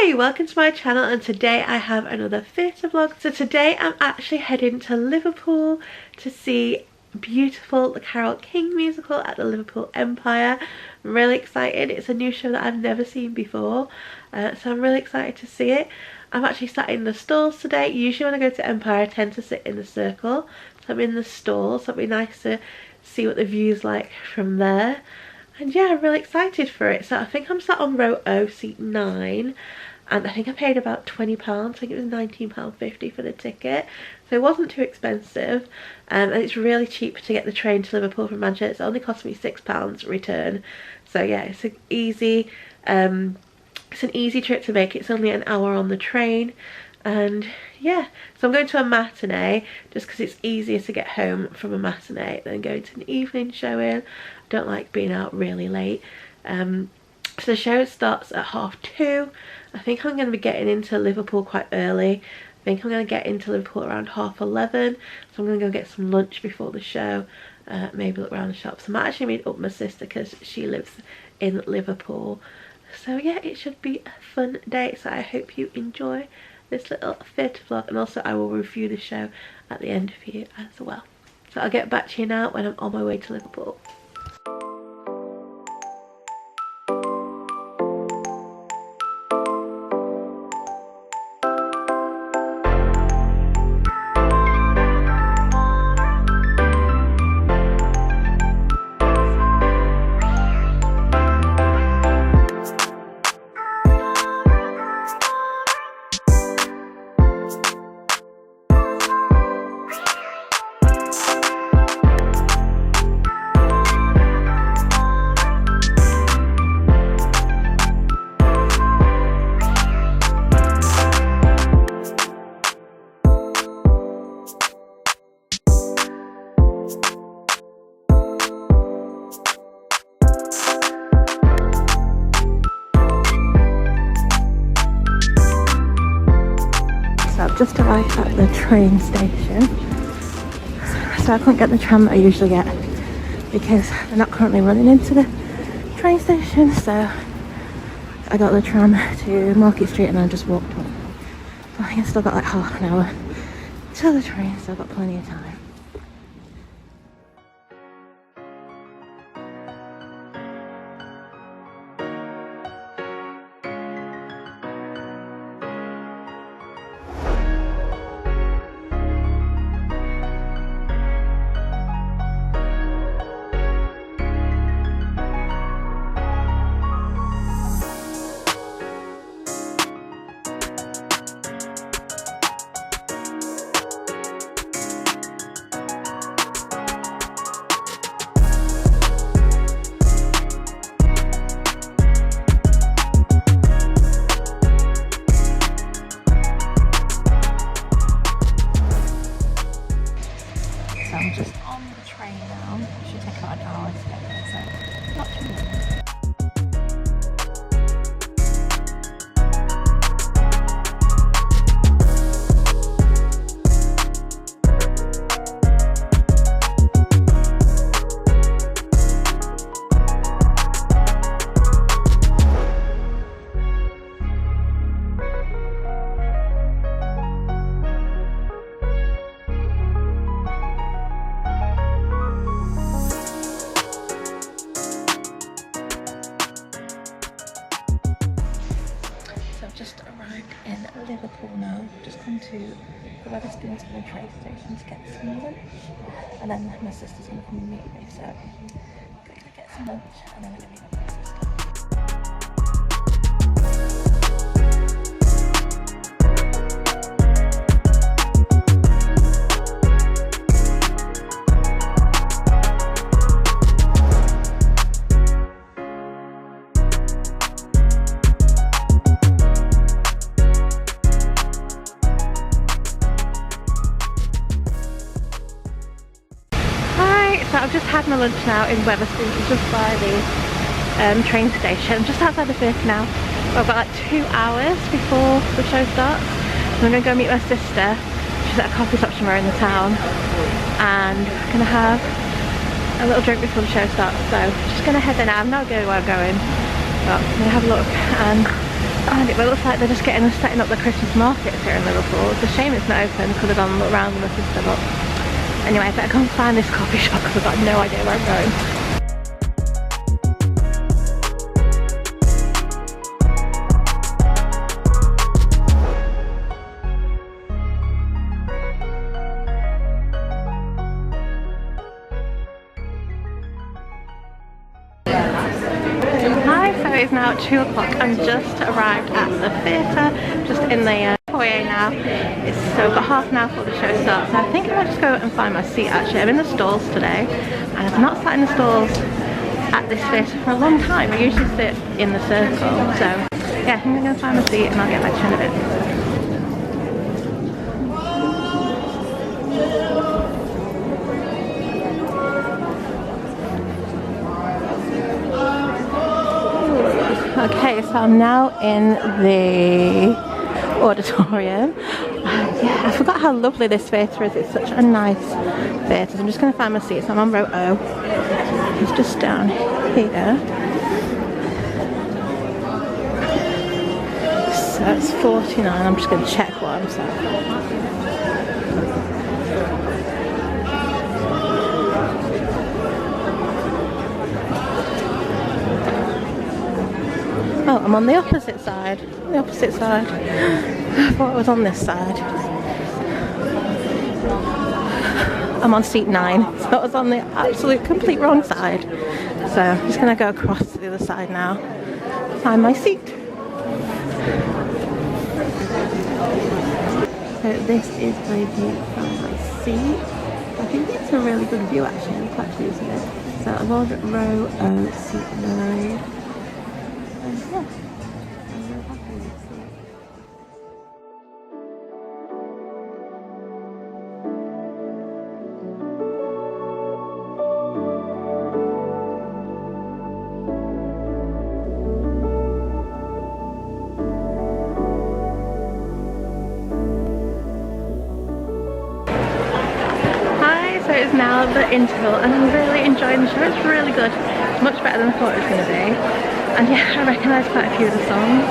Hi, welcome to my channel, and today I have another theatre vlog. So today I'm actually heading to Liverpool to see beautiful The Carole King musical at the Liverpool Empire. I'm really excited. It's a new show that I've never seen before, so I'm really excited to see it. I'm actually sat in the stalls today. Usually when I go to Empire I tend to sit in the circle, so I'm in the stalls, so it'll be nice to see what the view's like from there. And yeah, I'm really excited for it. So I think I'm sat on row O, seat 9, and I think I paid about £20. I think it was £19.50 for the ticket, so it wasn't too expensive. And it's really cheap to get the train to Liverpool from Manchester. It only cost me £6 return. So yeah, it's an easy trip to make. It's only an hour on the train. And yeah, so I'm going to a matinee just because it's easier to get home from a matinee than going to an evening showing. I don't like being out really late. So the show starts at 2:30. I think I'm going to be getting into Liverpool quite early. I think I'm going to get into Liverpool around 11:30. So I'm going to go get some lunch before the show, maybe look around the shops. I might actually meet up with my sister because she lives in Liverpool. So yeah, it should be a fun day, so I hope you enjoy this little theatre vlog, and also I will review the show at the end for you as well. So I'll get back to you now when I'm on my way to Liverpool. I've just arrived at the train station, so I couldn't get the tram that I usually get because they're not currently running into the train station, so I got the tram to Market Street and I just walked home. I think I still got like half an hour till the train, so I've got plenty of time. I'm just on the train now. It should take about an hour to get there, so not too bad. Just arrived in Liverpool now. Just come to the Wetherspoons to the train station to get some lunch, and then my sister's going to come and meet me, so I'm going to get some lunch and then we're going to meet up with my sister. So I've just had my lunch now in Wetherspoons, just by the train station. I'm just outside the theatre now. I've got like 2 hours before the show starts. So I'm going to go meet my sister. She's at a coffee shop somewhere in the town, and I'm going to have a little drink before the show starts. So just going to head there now. I'm not going where I'm going, but I'm going to have a look and And it looks like they're just setting up the Christmas markets here in Liverpool. It's a shame it's not open. Could have gone around with my sister, but anyway, I better go and find this coffee shop because I've got no idea where I'm going. It's now 2 o'clock. I'm just arrived at the theatre, just in the foyer now. It's so got half an hour before the show starts. So I think I might just go and find my seat actually. I'm in the stalls today and I've not sat in the stalls at this theatre for a long time. I usually sit in the circle. So yeah, I think I'm going to find my seat and I'll get back to you in a bit. Okay, so I'm now in the auditorium. Yeah, I forgot how lovely this theatre is. It's such a nice theatre. So I'm just going to find my seat. So I'm on row O. It's just down here. So it's 49. I'm just going to check what I'm saying. Oh, I'm on the opposite side. The opposite side. I thought I was on this side. I'm on seat 9, so I was on the absolute complete wrong side. So I'm just going to go across to the other side now. Find my seat. So this is my view from my seat. I think it's a really good view actually. I'm quite pleased with it. So I'm on row O, seat 9. Yeah, I'm really happy with it. Hi, so it's now the interval and I'm really enjoying the show. It's really good. It's much better than I thought it was going to be. And yeah, I recognise quite a few of the songs.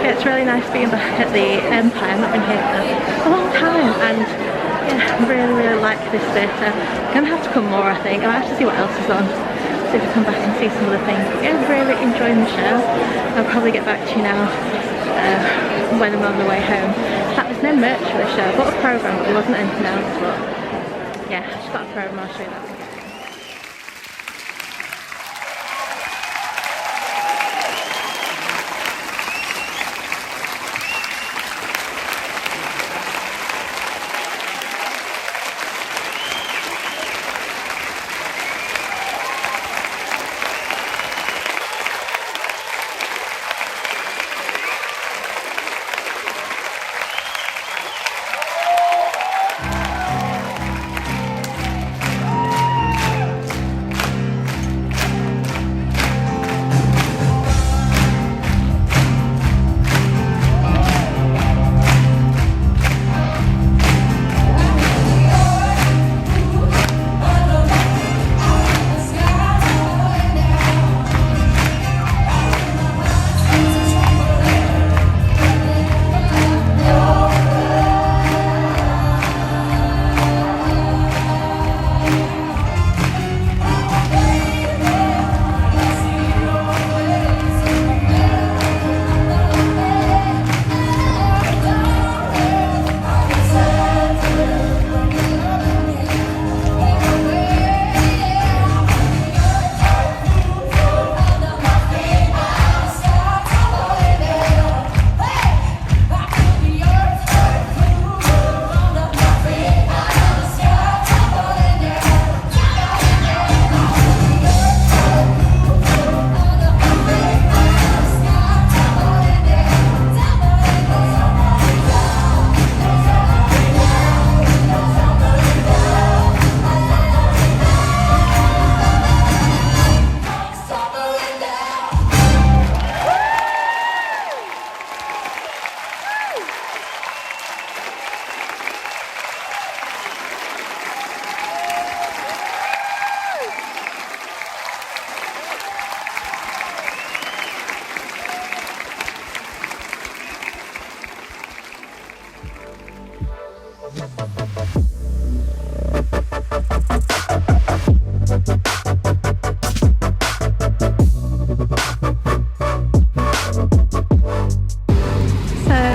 Yeah, it's really nice being back at the Empire. I've not been here for a long time and yeah, I really like this theatre. I'm going to have to come more I think. I might have to see what else is on. See if I come back and see some of the things. But yeah, I'm really enjoying the show. I'll probably get back to you now when I'm on the way home. In fact, there's no merch for the show. I bought a programme but there wasn't anything else, but yeah, I just got a programme, I'll show you that.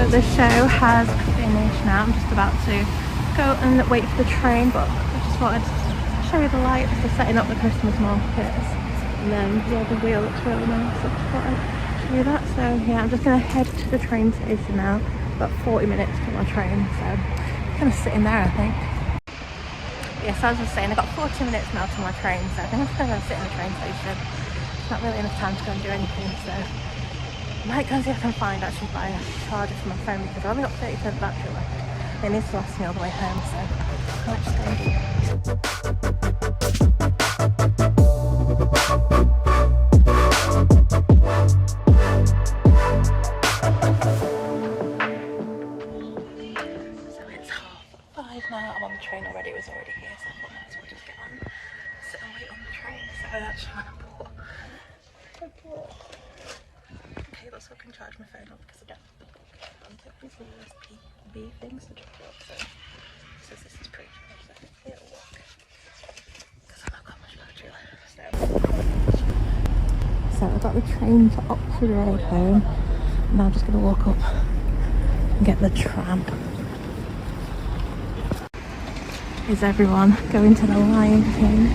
The show has finished now. I'm just about to go and wait for the train, but I just wanted to show you the lights. They're setting up the Christmas markets, and then yeah, the wheel looks really nice, so I just thought I'd show you that. So yeah, I'm just going to head to the train station now. About 40 minutes to my train, so I'm kind of sitting there, I think. Yes, I was just saying, I've got 40 minutes now to my train, so I think I'm just going to sit in the train station. It's not really enough time to go and do anything, so I might go and see if I can find actually buy a charger for my phone, because I've only got 30% battery left. It needs to last me all the way home, so I might just go and do that. So it's 5:30 now. I'm on the train already. It was already here, so I thought I might as well just get on, sit and wait on the train. So I actually want to put so I can charge my phone up, because I don't have these USB-B things to charge up, so this is pre-charged, so hopefully it'll work, because I've not got much battery left. So I got the train to Oxford Road home, and now I'm just going to walk up and get the tram. Is everyone going to the Lion King?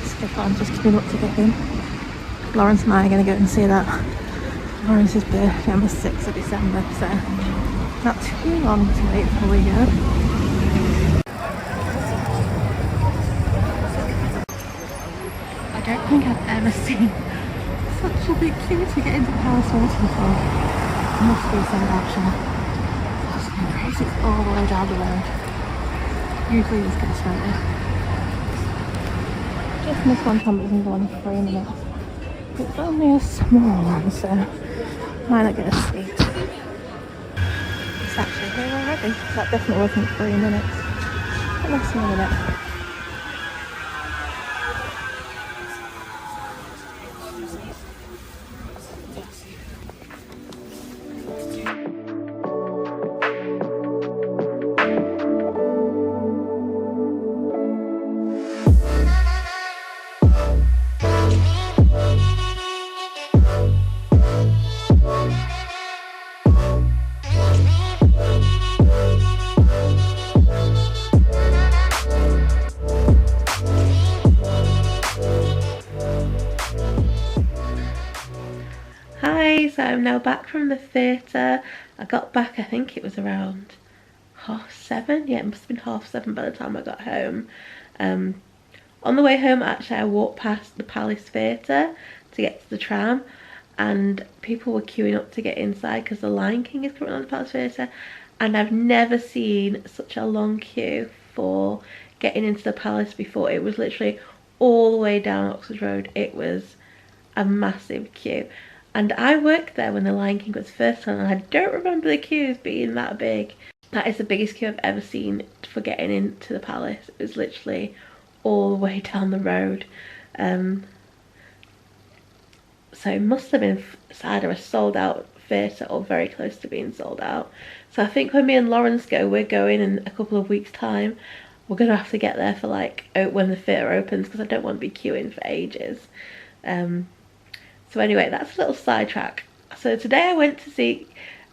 Skip on, just queuing up to get in. Lawrence and I are going to go and see that. Lawrence's birthday on the 6th of December, so not too long to wait before we go. I don't think I've ever seen such a big queue to get into Paris Waterfall. It must be so actually. It's crazy, it's all the way down the road. Usually this gets started. Just missed one time, but it's only on 3 minutes. It's only a small one, so might not get a seat. It's actually here already. That definitely wasn't 3 minutes. But less than a minute. So I'm now back from the theatre. I got back, I think it was around 7:30. Yeah, it must have been 7:30 by the time I got home. On the way home, actually, I walked past the Palace Theatre to get to the tram, and people were queuing up to get inside because the Lion King is coming on the Palace Theatre, and I've never seen such a long queue for getting into the Palace before. It was literally all the way down Oxford Road. It was a massive queue. And I worked there when the Lion King was first on, and I don't remember the queues being that big. That is the biggest queue I've ever seen for getting into the Palace. It was literally all the way down the road. So it must have been either a sold out theatre or very close to being sold out. So I think when me and Lawrence go, we're going in a couple of weeks' time. We're going to have to get there for like when the theatre opens, because I don't want to be queuing for ages. So anyway, that's a little sidetrack. So today I went to see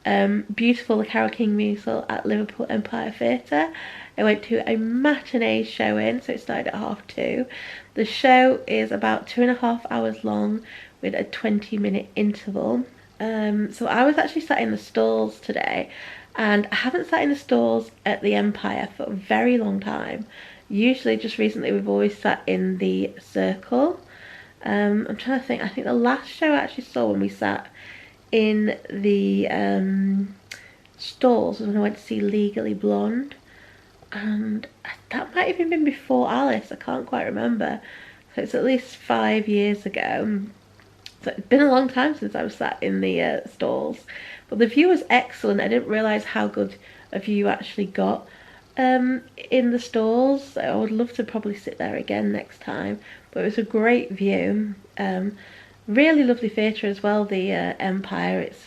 Beautiful, the Carole King musical at Liverpool Empire Theatre. I went to a matinee showing, so it started at 2:30. The show is about 2.5 hours long with a 20-minute interval. So I was actually sat in the stalls today, and I haven't sat in the stalls at the Empire for a very long time. Usually, just recently, we've always sat in the circle. I'm trying to think. I think the last show I actually saw when we sat in the stalls was when I went to see Legally Blonde, and that might have even been before Alice. I can't quite remember. So it's at least 5 years ago. So it's been a long time since I was sat in the stalls, but the view was excellent. I didn't realise how good a view you actually got in the stalls. So I would love to probably sit there again next time. But it was a great view. Really lovely theatre as well, the Empire. It's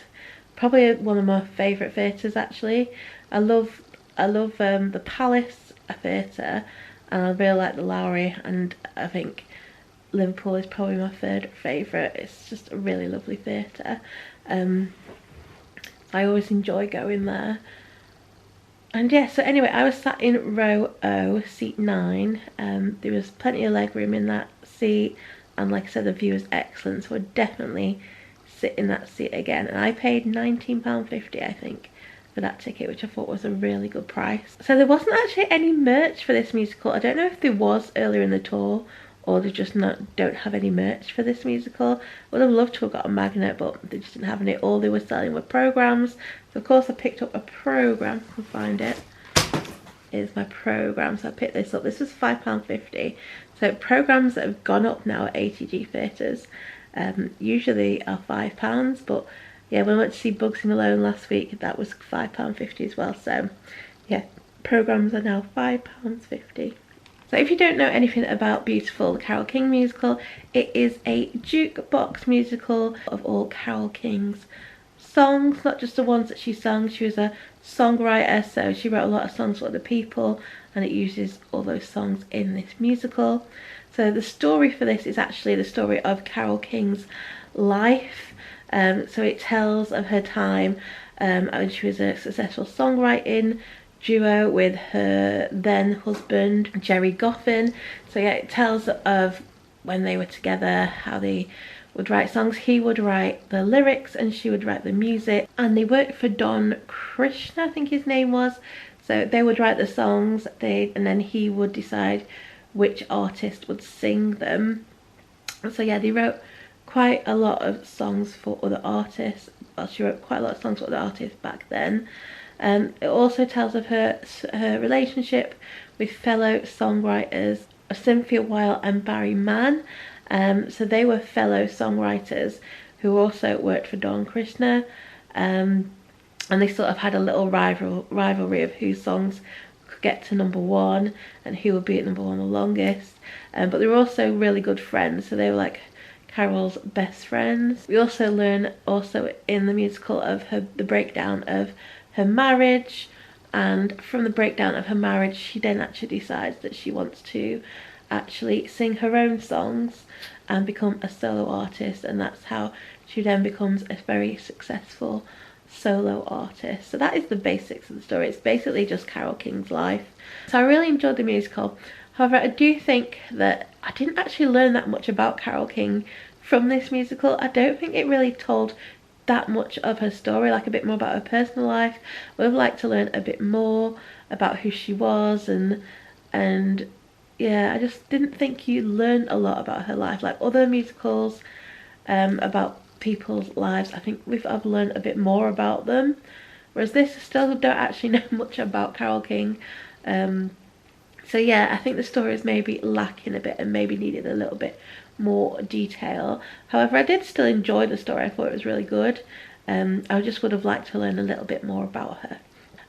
probably one of my favourite theatres actually. I love the Palace Theatre, and I really like the Lowry, and I think Liverpool is probably my third favourite. It's just a really lovely theatre. I always enjoy going there. And yeah, so anyway, I was sat in row O, seat 9. There was plenty of legroom in that seat, and like I said, the view was excellent, so I'd definitely sit in that seat again. And I paid £19.50, I think, for that ticket, which I thought was a really good price. So there wasn't actually any merch for this musical. I don't know if there was earlier in the tour, or they just don't have any merch for this musical. I would have loved to have got a magnet, but they just didn't have any. All they were selling were programmes. So of course I picked up a programme. I can find it. Is my programme. So I picked this up. This was £5.50. So programmes that have gone up now at ATG theatres usually are £5, but yeah, when I went to see Bugsy Malone last week, that was £5.50 as well. So yeah, programmes are now £5.50. So if you don't know anything about Beautiful, the Carole King musical, it is a jukebox musical of all Carole King's songs, not just the ones that she sung. She was a songwriter, so she wrote a lot of songs for other people, and it uses all those songs in this musical. So the story for this is actually the story of Carole King's life. So it tells of her time when she was a successful songwriting duo with her then husband Gerry Goffin. So yeah, it tells of when they were together, how they would write songs. He would write the lyrics and she would write the music, and they worked for Don Krishna, I think his name was. So they would write the songs, and then he would decide which artist would sing them. So yeah, they wrote quite a lot of songs for other artists. Well, she wrote quite a lot of songs for other artists back then. It also tells of her relationship with fellow songwriters Cynthia, Weil and Barry Mann. So they were fellow songwriters who also worked for Don Krishna, and they sort of had a little rivalry of whose songs could get to #1 and who would be at #1 the longest. But they were also really good friends, so they were like Carole's best friends. We also learn in the musical of the breakdown of her marriage, and from the breakdown of her marriage she then actually decides that she wants to actually sing her own songs and become a solo artist, and that's how she then becomes a very successful solo artist. So that is the basics of the story. It's basically just Carole King's life. So I really enjoyed the musical. However, I do think that I didn't actually learn that much about Carole King from this musical. I don't think it really told that much of her story, like a bit more about her personal life. I would have liked to learn a bit more about who she was, and yeah, I just didn't think you learned a lot about her life. Like other musicals about people's lives, I think I've learned a bit more about them, whereas this I still don't actually know much about Carole King. So yeah, I think the story is maybe lacking a bit and maybe needed a little bit more detail. However, I did still enjoy the story. I thought it was really good. I just would have liked to learn a little bit more about her.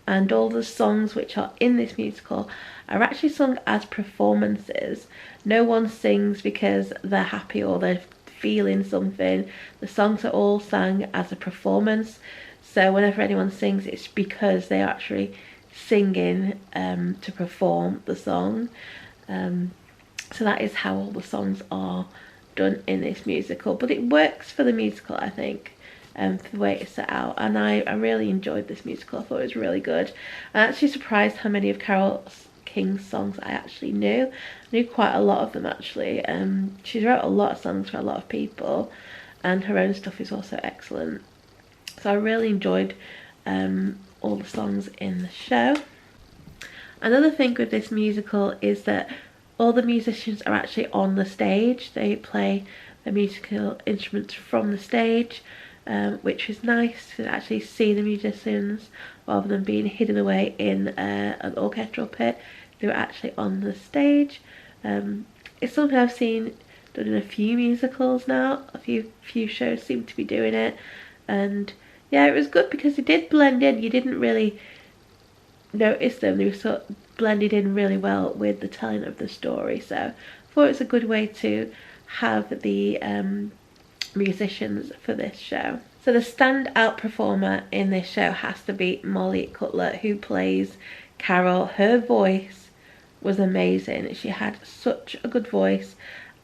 And all the songs which are in this musical are actually sung as performances. No one sings because they're happy or they're feeling something. The songs are all sung as a performance. So whenever anyone sings, it's because they're actually singing to perform the song. So that is how all the songs are done in this musical, but it works for the musical, I think, for the way it's set out. And I really enjoyed this musical. I thought it was really good. I'm actually surprised how many of Carole King's songs I actually knew. I knew quite a lot of them actually. She wrote a lot of songs for a lot of people, and her own stuff is also excellent. So I really enjoyed all the songs in the show. Another thing with this musical is that all the musicians are actually on the stage. They play the musical instruments from the stage, which is nice to actually see the musicians rather than being hidden away in an orchestral pit. They were actually on the stage. It's something I've seen done in a few musicals now. A few shows seem to be doing it, and yeah, it was good because it did blend in. You didn't really notice them. They were sort of blended in really well with the telling of the story. So I thought it's a good way to have the musicians for this show. So the standout performer in this show has to be Molly Cutler, who plays Carol. Her voice was amazing. She had such a good voice.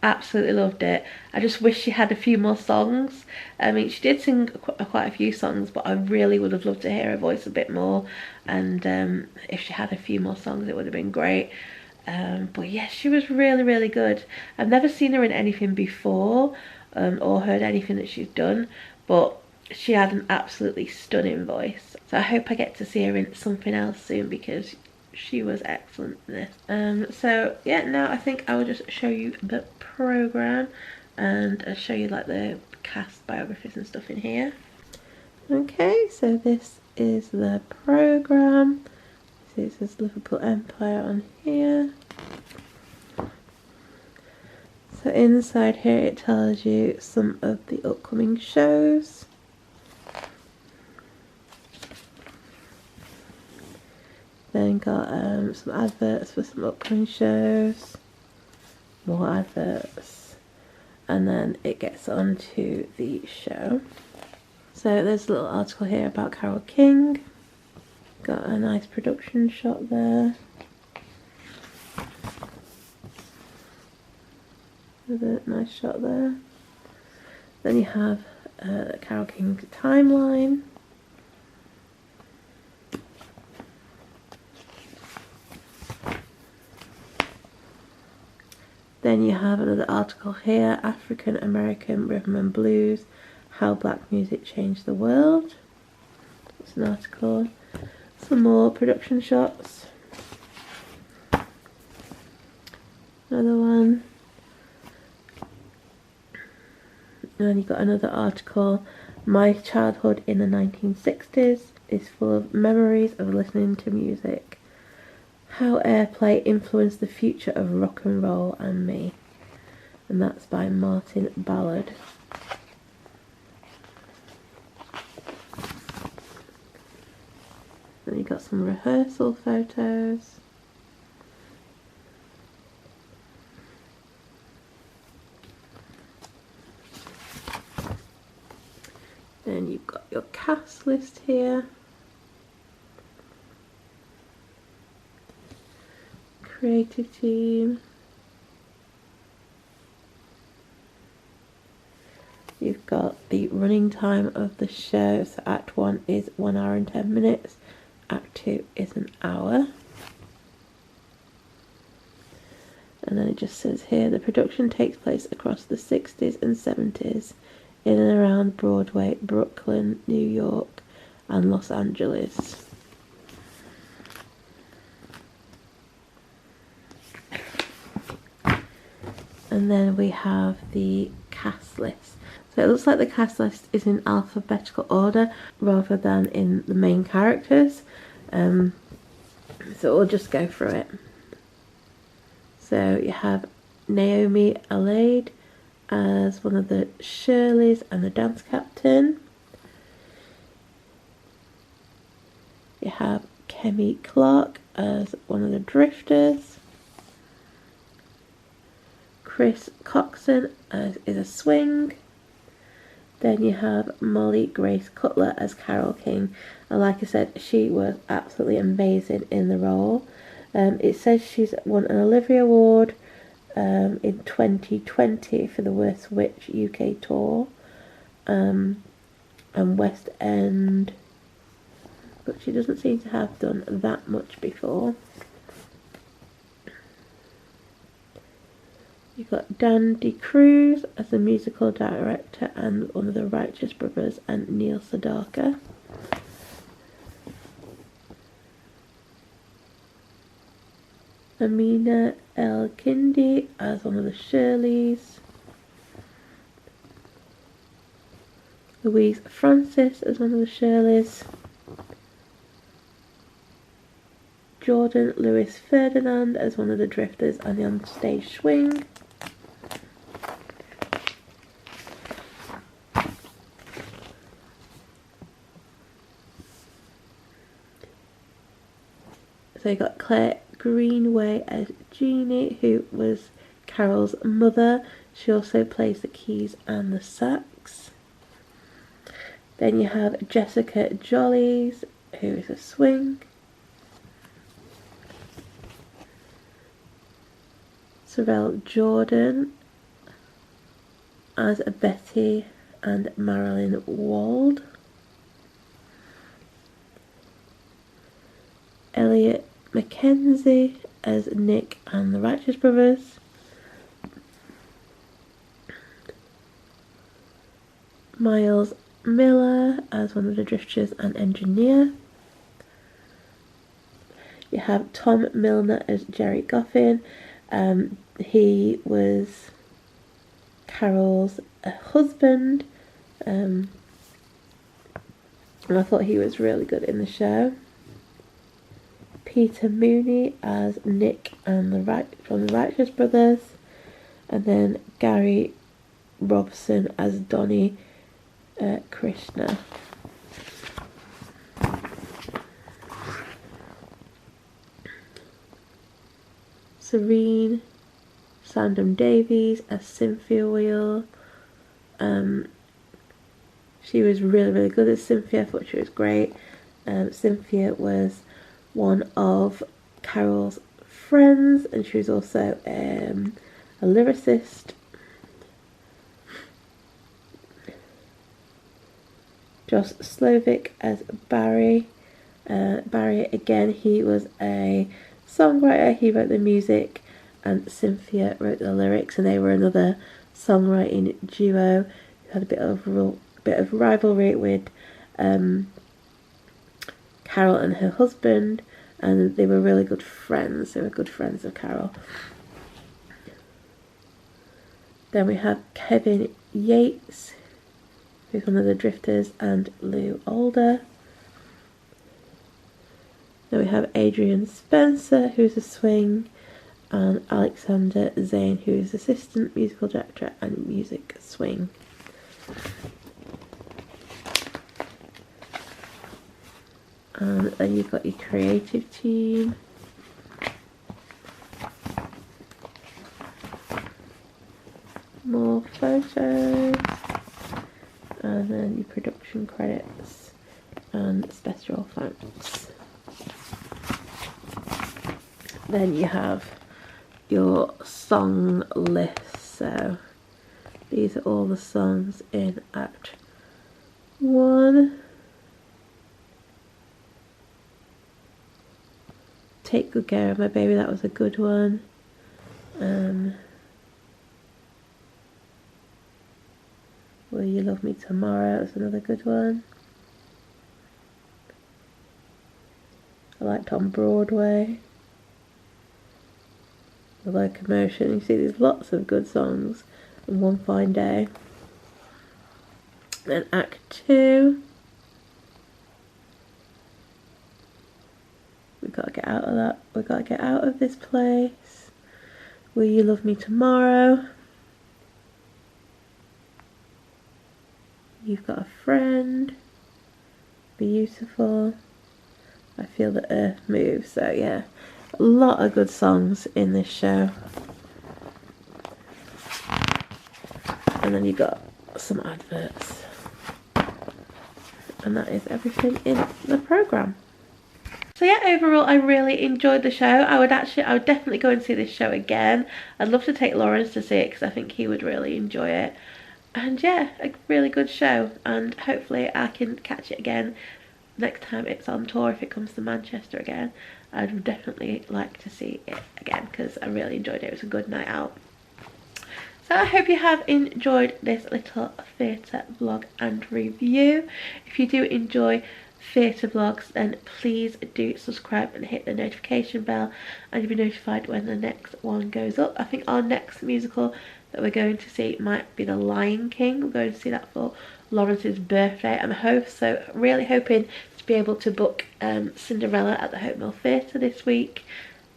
Absolutely loved it. I just wish she had a few more songs. I mean, she did sing quite a few songs, but I really would have loved to hear her voice a bit more. And if she had a few more songs, it would have been great. But yes, she was really good. I've never seen her in anything before, or heard anything that she's done, but she had an absolutely stunning voice. So I hope I get to see her in something else soon, because she was excellent in this. So yeah, now I think I will just show you the programme and show you like the cast biographies and stuff in here. Okay, so this is the programme. This is Liverpool Empire on here. So inside here it tells you some of the upcoming shows. Then got some adverts for some upcoming shows, more adverts, and then it gets on to the show. So there's a little article here about Carole King. Got a nice production shot there. There's a nice shot there. Then you have Carole King's timeline. Then you have another article here, African American Rhythm and Blues, How Black Music Changed the World. It's an article. Some more production shots. Another one. And then you've got another article, My Childhood in the 1960s is full of memories of listening to music. How airplay influenced the future of rock and roll and me. And that's by Martin Ballard. Then you've got some rehearsal photos. Then you've got your cast list here. Creative team. You've got the running time of the show. So Act 1 is 1 hour and 10 minutes. Act 2 is an hour. And then it just says here, the production takes place across the 60s and 70s in and around Broadway, Brooklyn, New York and Los Angeles. And then we have the cast list. So it looks like the cast list is in alphabetical order rather than in the main characters. So we'll just go through it. So you have Naomi Alade as one of the Shirleys and the dance captain. You have Kemi Clark as one of the drifters. Chris Coxon is a swing. Then you have Molly Grace Cutler as Carole King. And like I said, she was absolutely amazing in the role. It says she's won an Olivia Award in 2020 for the Worst Witch UK tour. And West End. But she doesn't seem to have done that much before. You've got Dan DeCruz as the musical director and one of the Righteous Brothers and Neil Sedaka. Amina El Kindi as one of the Shirleys. Louise Francis as one of the Shirleys. Jordan Lewis Ferdinand as one of the drifters and the onstage swing. So you got Claire Greenway as Jeannie, who was Carol's mother. She also plays the keys and the sax. Then you have Jessica Jollies, who is a swing. Sorrel Jordan as Betty and Marilyn Wald. Elliot Mackenzie as Nick and the Righteous Brothers. Miles Miller as one of the drifters and engineer. You have Tom Milner as Gerry Goffin. He was Carol's husband, and I thought he was really good in the show. Peter Mooney as Nick and from the Righteous Brothers, and then Gary Robson as Donnie Krishna. Serene Sandham Davies as Cynthia Weil. She was really good as Cynthia. I thought she was great. Cynthia was one of Carol's friends, and she was also a lyricist. Josh Slovic as Barry. Barry, again, he was a songwriter. He wrote the music and Cynthia wrote the lyrics, and they were another songwriting duo who had a bit of rivalry with Carol and her husband, and they were really good friends. They were good friends of Carol. Then we have Kevin Yates, who's one of the drifters, and Lou Alder. Then we have Adrian Spencer, who's a swing, and Alexander Zane, who is assistant musical director and music swing. And then you've got your creative team. More photos. And then your production credits and special thanks. Then you have your song list. So these are all the songs in Act 1. Take Good Care of My Baby, that was a good one. Will You Love Me Tomorrow, that was another good one. I liked On Broadway. The Loco-motion. You see there's lots of good songs in One Fine Day. Then Act 2. We've got to get out of that. We've got to get out of this place. Will You Love Me Tomorrow? You've Got a Friend. Beautiful. I Feel the Earth Move. So yeah, a lot of good songs in this show. And then you've got some adverts. And that is everything in the programme. So yeah, overall I really enjoyed the show. I would definitely go and see this show again. I'd love to take Lawrence to see it because I think he would really enjoy it. And yeah, a really good show, and hopefully I can catch it again next time it's on tour. If it comes to Manchester again, I'd definitely like to see it again because I really enjoyed it. It was a good night out. So I hope you have enjoyed this little theatre vlog and review. If you do enjoy theatre vlogs, then please do subscribe and hit the notification bell, and you'll be notified when the next one goes up. I think our next musical that we're going to see might be The Lion King. We're going to see that for Lawrence's birthday. I'm a host, so really hoping to be able to book Cinderella at the Hope Mill Theatre this week.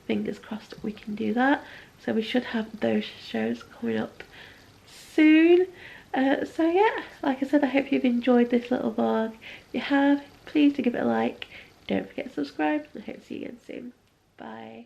Fingers crossed we can do that. So we should have those shows coming up soon. So yeah, like I said, I hope you've enjoyed this little vlog. If you have, please do give it a like. Don't forget to subscribe, and I hope to see you again soon. Bye.